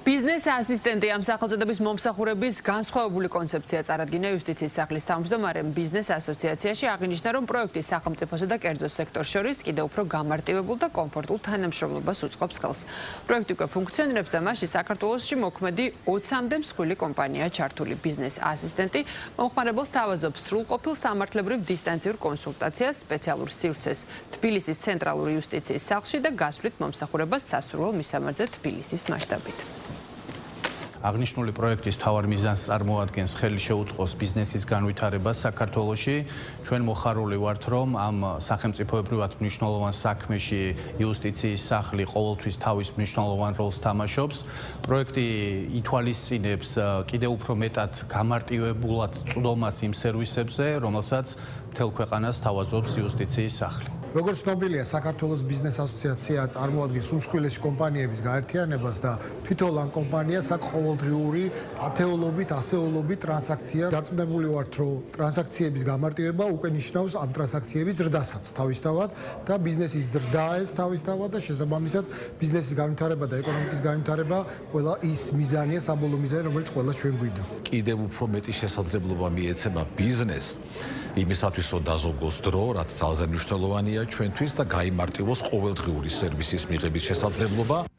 ბიზნეს ასისტენტი ამ სახელწოდების მომსახურების განსხვავებული კონცეფცია წარადგინა იუსტიციის სახლის თავმჯდომარემ ბიზნეს ასოციაციაში აღინიშნა, რომ პროექტი სახელმწიფოსა და კერძო სექტორს შორის კიდევ უფრო გამარტივებულ და კომფორტულ თანამშრომლობას უწყობს ხელს. პროექტი უკვე ფუნქციონირებს და მასში საქართველოში მოქმედი 20-მდე მსხვილი კომპანიაა ჩართული. ბიზნეს ასისტენტი მომხმარებელს თავაზობს სრულყოფილ სამართლებრივ დისტანციურ კონსულტაციას, სპეციალურ სივრცეს თბილისის ცენტრალური იუსტიციის სახლში და გასვლით მომსახურებას სასურველ მისამართზე თბილისის მასშტაბით. აღნიშნული პროექტის მთავარ მიზანს წარმოადგენს ხელი შეუწყოს ბიზნესის განვითარებას საქართველოში. ჩვენ მოხარული ვართ, რომ ამ სახელმწიფოებრივად მნიშვნელოვან საქმეში იუსტიციის სახლი ყოველთვის თავის მნიშვნელოვან როლს თამაშობს. პროექტი ითვალისწინებს კიდევ უფრო მეტად გამარტივებულად წვდომას იმ სერვისებზე, რომელსაც მთელ ქვეყანას თავაზობს იუსტიციის სახლი. როგორც ცნობილია, საქართველოს ბიზნეს ასოციაცია წარმოადგენს უმსხვილესი კომპანიების გაერთიანებას და თვითონ ამ კომპანიას აქვს ყოველდღიური ათეულობით, ასეულობით ტრანზაქცია. დარწმუნებული ვართ, რომ ტრანზაქციების გამარტივება უკვე ნიშნავს ამ ტრანზაქციების ზრდასაც თავისთავად და ბიზნესის ზრდაა ეს თავისთავად და შესაბამისად ბიზნესის განვითარება და ეკონომიკის განვითარება ყველა ის მიზანია, საბოლოო მიზანი, რომელიც ყველა ჩვენ გვინდა. კიდევ უფრო მეტი შესაძლებლობა მიეცემა ბიზნესს იმისათვის, რომ დაზოგოს დრო, რაც ძალზე მნიშვნელოვანია ჩვენთვის და გაიმარტივოს ყოველდღიური სერვისის მიღების შესაძლებლობა.